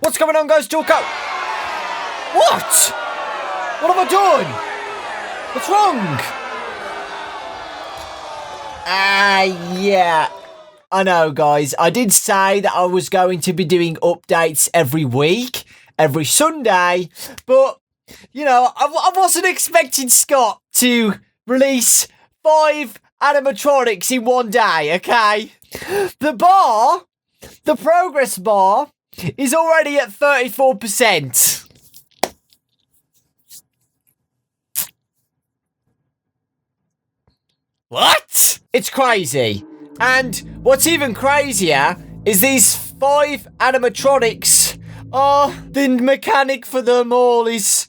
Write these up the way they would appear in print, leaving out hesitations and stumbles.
What's going on, guys? Dawko! What? What have I done? What's wrong? Yeah. I know, guys. I did say that I was going to be doing updates every week, every Sunday, but, you know, I wasn't expecting Scott to release 5 animatronics in one day, okay? The progress bar, is already at 34%. What? It's crazy. And what's even crazier is these 5 animatronics. The mechanic for them all is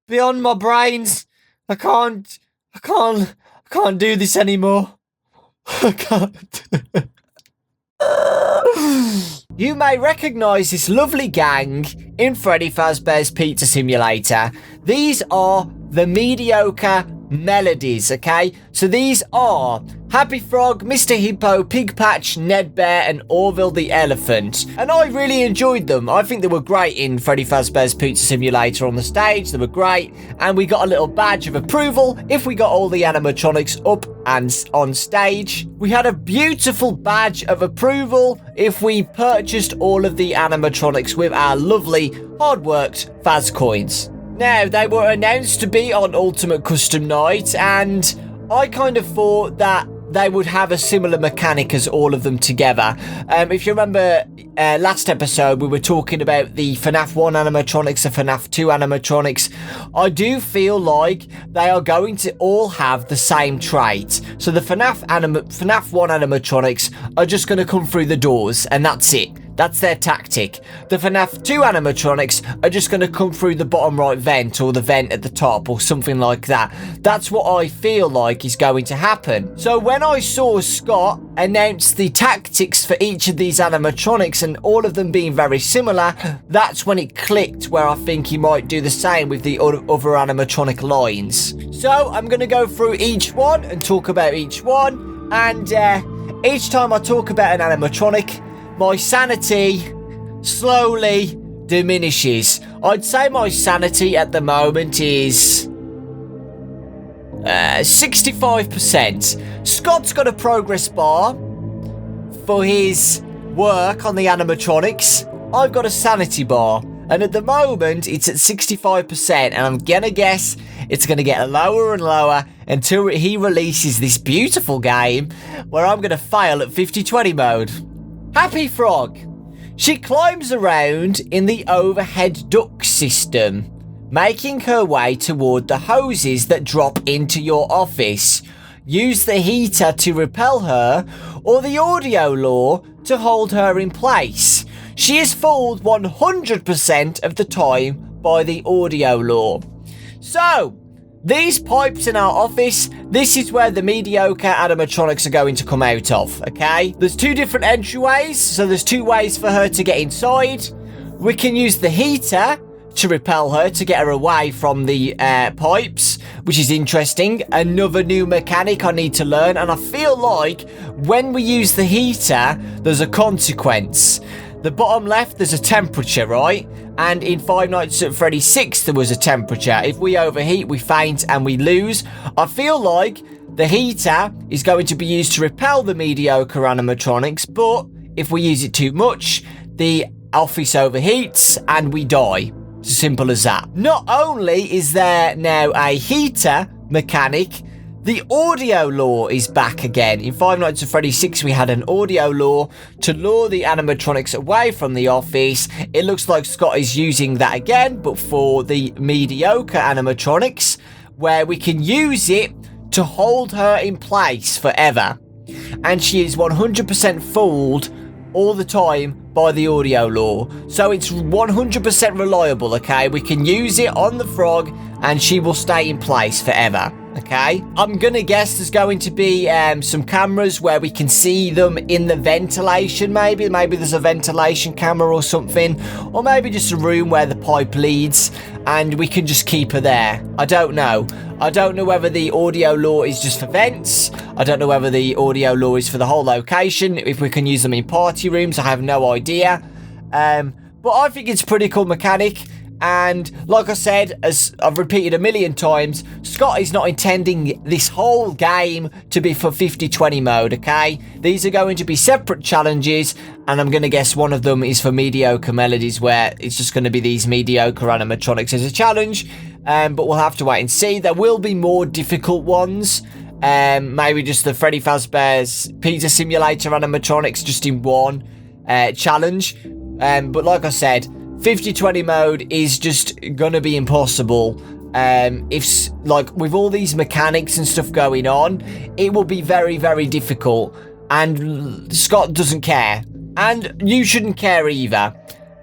beyond my brains. I can't do this anymore. I can't. You may recognise this lovely gang in Freddy Fazbear's Pizza Simulator. These are the mediocre melodies, okay? So these are Happy Frog, Mr. Hippo, Pig Patch, Ned Bear, and Orville the Elephant. And I really enjoyed them. I think they were great in Freddy Fazbear's Pizza Simulator on the stage. They were great. And we got a little badge of approval if we got all the animatronics up and on stage. We had a beautiful badge of approval if we purchased all of the animatronics with our lovely, hard-worked Faz coins. Now, they were announced to be on Ultimate Custom Night, and I kind of thought that they would have a similar mechanic as all of them together. If you remember last episode, we were talking about the FNAF 1 animatronics, the FNAF 2 animatronics. I do feel like they are going to all have the same trait. So the FNAF 1 animatronics are just going to come through the doors, and that's it. That's their tactic. The FNAF 2 animatronics are just going to come through the bottom right vent or the vent at the top or something like that. That's what I feel like is going to happen. So when I saw Scott announce the tactics for each of these animatronics and all of them being very similar, that's when it clicked where I think he might do the same with the other animatronic lines. So I'm going to go through each one and talk about each one. And each time I talk about an animatronic, my sanity slowly diminishes. I'd say my sanity at the moment is 65%. Scott's got a progress bar for his work on the animatronics. I've got a sanity bar, and at the moment it's at 65%, and I'm gonna guess it's gonna get lower and lower until he releases this beautiful game where I'm gonna fail at 50-20 mode. Happy Frog. She climbs around in the overhead duct system, making her way toward the hoses that drop into your office. Use the heater to repel her, or the audio law to hold her in place. She is fooled 100% of the time by the audio law. So, these pipes in our office, this is where the mediocre animatronics are going to come out of, okay? There's 2 different entryways, so there's 2 ways for her to get inside. We can use the heater to repel her, to get her away from the pipes, which is interesting. Another new mechanic I need to learn, and I feel like when we use the heater, there's a consequence. The bottom left, there's a temperature, right? And in Five Nights at Freddy's 6, there was a temperature. If we overheat, we faint and we lose. I feel like the heater is going to be used to repel the mediocre animatronics, but if we use it too much, the office overheats and we die. It's as simple as that. Not only is there now a heater mechanic, the audio law is back again. In Five Nights at Freddy's 6, we had an audio law to lure the animatronics away from the office. It looks like Scott is using that again, but for the mediocre animatronics, where we can use it to hold her in place forever. And she is 100% fooled all the time by the audio law. So it's 100% reliable, okay? We can use it on the frog and she will stay in place forever. Okay, I'm gonna guess there's going to be some cameras where we can see them in the ventilation. Maybe there's a ventilation camera or something, or maybe just a room where the pipe leads and we can just keep her there. I don't know whether the audio law is just for vents. I don't know whether the audio law is for the whole location, if we can use them in party rooms. I have no idea. But I think it's a pretty cool mechanic. And like I said, as I've repeated a million times, Scott is not intending this whole game to be for 50-20 mode, okay? These are going to be separate challenges, and I'm going to guess one of them is for mediocre melodies, where it's just going to be these mediocre animatronics as a challenge. But we'll have to wait and see. There will be more difficult ones. Maybe just the Freddy Fazbear's Pizza Simulator animatronics just in one challenge. But like I said, 50-20 mode is just gonna be impossible. If, like, with all these mechanics and stuff going on, it will be very, very difficult. And Scott doesn't care. And you shouldn't care either.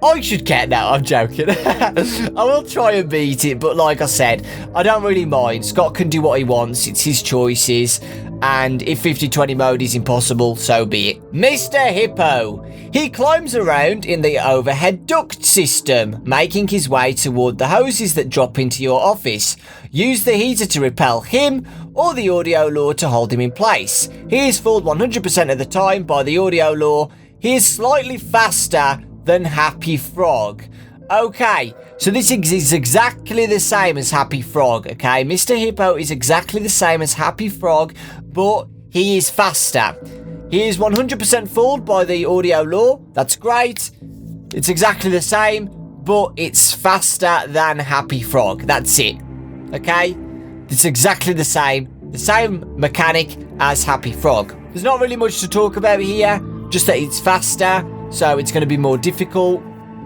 I should care. No, I'm joking. I will try and beat it, but like I said, I don't really mind. Scott can do what he wants. It's his choices. And if 50-20 mode is impossible, so be it. Mr. Hippo. He climbs around in the overhead duct system, making his way toward the hoses that drop into your office. Use the heater to repel him, or the audio law to hold him in place. He is fooled 100% of the time by the audio law. He is slightly faster than Happy Frog. Okay, so this is exactly the same as Happy Frog, okay? Mr. Hippo is exactly the same as Happy Frog, but he is faster. He is 100% fooled by the audio law. That's great. It's exactly the same, but it's faster than Happy Frog. That's it, okay? It's exactly the same mechanic as Happy Frog. There's not really much to talk about here, just that it's faster, so it's going to be more difficult.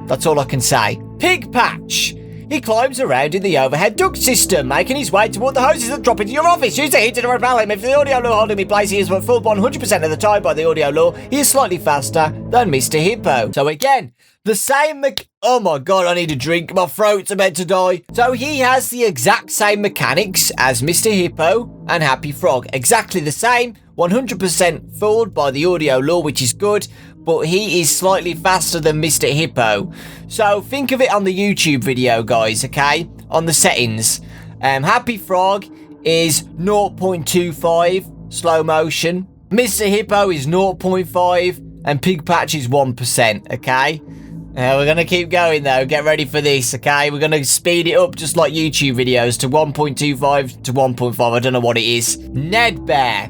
That's all I can say. Pig Patch. He climbs around in the overhead duct system, making his way toward the hoses that drop into your office. Use the heater to repel him. If the audio law holding him in place, he is fooled 100% of the time by the audio law. He is slightly faster than Mr. Hippo. So again, the same oh my god, I need a drink. My throat's about to die. So he has the exact same mechanics as Mr. Hippo and Happy Frog. Exactly the same. 100% fooled by the audio law, which is good, but he is slightly faster than Mr. Hippo. So think of it on the YouTube video, guys, okay? On the settings. Happy Frog is 0.25 slow motion. Mr. Hippo is 0.5 and Pig Patch is 1%, okay? We're going to keep going, though. Get ready for this, okay? We're going to speed it up just like YouTube videos to 1.25 to 1.5. I don't know what it is. Ned Bear.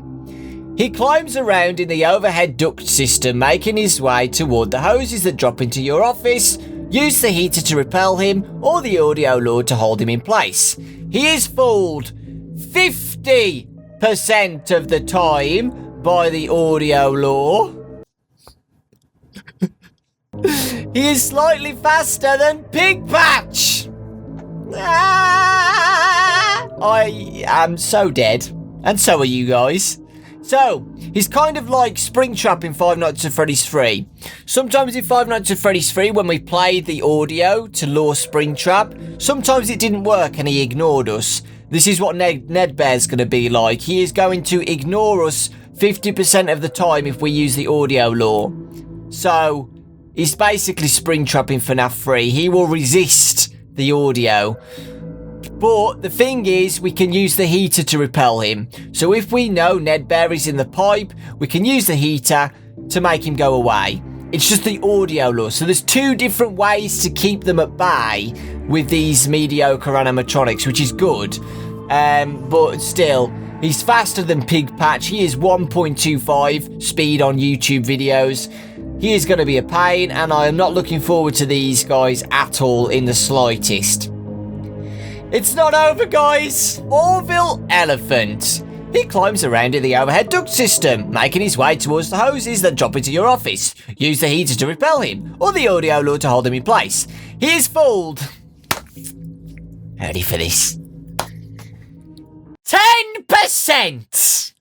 He climbs around in the overhead duct system, making his way toward the hoses that drop into your office. Use the heater to repel him, or the audio law to hold him in place. He is fooled 50% of the time by the audio law. He is slightly faster than Pig Patch. I am so dead, and so are you guys. So, he's kind of like Springtrap in Five Nights at Freddy's 3. Sometimes in Five Nights at Freddy's 3, when we played the audio to lure Springtrap, sometimes it didn't work and he ignored us. This is what Ned Bear's going to be like. He is going to ignore us 50% of the time if we use the audio law. So, he's basically Springtrap in FNAF 3. He will resist the audio. But the thing is, we can use the heater to repel him. So if we know Ned Bear is in the pipe, we can use the heater to make him go away. It's just the audio law. So there's two different ways to keep them at bay with these mediocre animatronics, which is good. But still, he's faster than Pig Patch. He is 1.25 speed on YouTube videos. He is going to be a pain, and I am not looking forward to these guys at all in the slightest. It's not over, guys. Orville Elephant. He climbs around in the overhead duct system, making his way towards the hoses that drop into your office. Use the heater to repel him, or the audio law to hold him in place. He is fooled. Ready for this? 10%!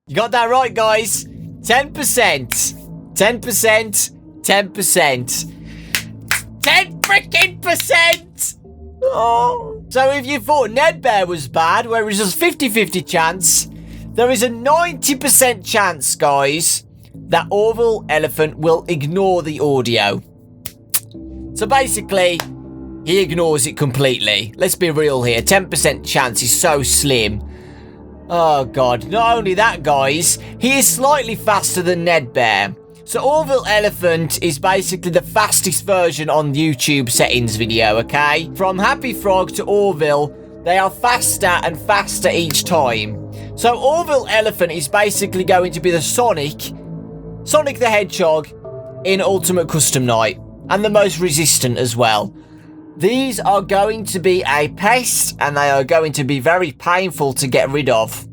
You got that right, guys. 10%. 10%. 10%. 10 freaking percent! Oh. So if you thought Ned Bear was bad, where it was just 50-50 chance, there is a 90% chance, guys, that Orville Elephant will ignore the audio. So basically, he ignores it completely. Let's be real here. 10% chance is so slim. Oh, God. Not only that, guys, he is slightly faster than Ned Bear. So Orville Elephant is basically the fastest version on YouTube settings video, okay? From Happy Frog to Orville, they are faster and faster each time. So Orville Elephant is basically going to be the Sonic the Hedgehog in Ultimate Custom Night. And the most resistant as well. These are going to be a pest, and they are going to be very painful to get rid of.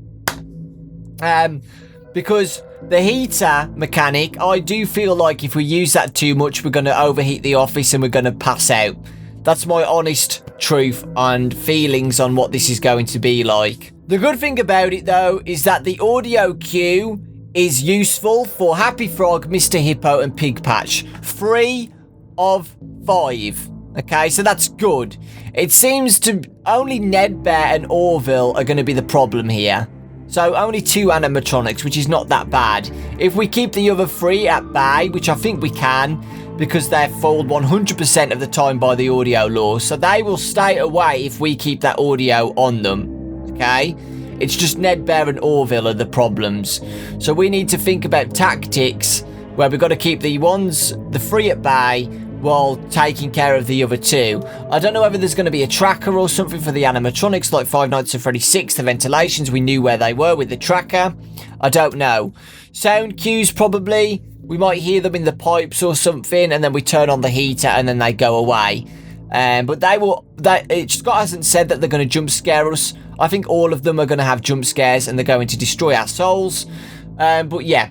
Because the heater mechanic, I do feel like if we use that too much, we're going to overheat the office and we're going to pass out. That's my honest truth and feelings on what this is going to be like. The good thing about it, though, is that the audio cue is useful for Happy Frog, Mr. Hippo, and Pig Patch. 3 of 5. Okay, so that's good. It seems to only Ned Bear and Orville are going to be the problem here. So only 2 animatronics, which is not that bad. If we keep the other 3 at bay, which I think we can, because they're fooled 100% of the time by the audio law, so they will stay away if we keep that audio on them. Okay? It's just Ned Bear and Orville are the problems. So we need to think about tactics where we've got to keep the 3 at bay while taking care of the other 2. I don't know whether there's going to be a tracker or something for the animatronics like Five Nights at Freddy's 6. The ventilations, we knew where they were with the tracker. I don't know. Sound cues, probably. We might hear them in the pipes or something, and then we turn on the heater and then they go away. But Scott hasn't said that they're going to jump scare us. I think all of them are going to have jump scares and they're going to destroy our souls. But yeah.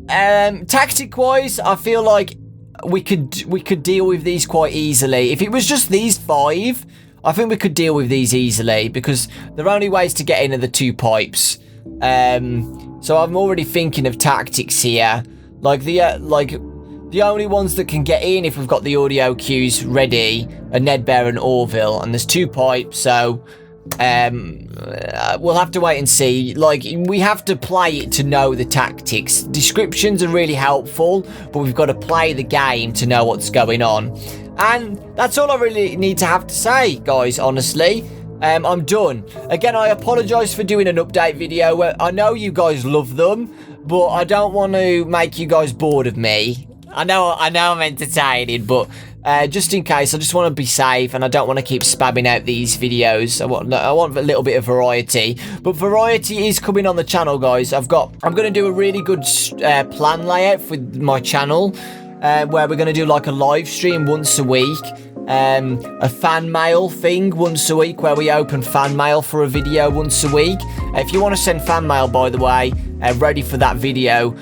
Tactic wise, I feel like we could deal with these quite easily. If it was just these 5, I think we could deal with these easily, because the only ways to get in are the 2 pipes. So I'm already thinking of tactics here. Like the only ones that can get in if we've got the audio cues ready are Ned Bear and Orville, and there's 2 pipes, so we'll have to wait and see. Like, we have to play it to know the tactics. Descriptions are really helpful, but we've got to play the game to know what's going on. And that's all I really need to have to say, guys, honestly. I'm done. Again, I apologise for doing an update video. Where I know you guys love them, but I don't want to make you guys bored of me. I know I'm entertaining, but just in case, I just want to be safe, and I don't want to keep spamming out these videos. I want a little bit of variety, but variety is coming on the channel, guys. I'm going to do a really good plan layout for my channel, where we're going to do like a live stream once a week, a fan mail thing once a week, where we open fan mail for a video once a week. If you want to send fan mail, by the way, ready for that video,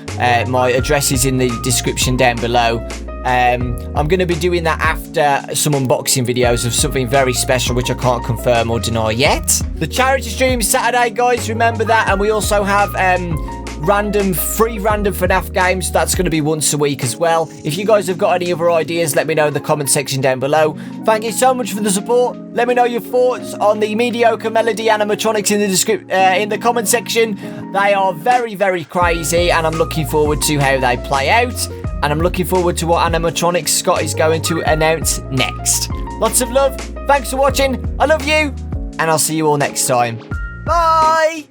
my address is in the description down below. I'm going to be doing that after some unboxing videos of something very special, which I can't confirm or deny yet. The charity stream is Saturday, guys, remember that. And we also have free random FNAF games. That's going to be once a week as well. If you guys have got any other ideas, let me know in the comment section down below. Thank you so much for the support. Let me know your thoughts on the mediocre melody animatronics in the comment section. They are very, very crazy, and I'm looking forward to how they play out. And I'm looking forward to what animatronics Scott is going to announce next. Lots of love. Thanks for watching. I love you. And I'll see you all next time. Bye.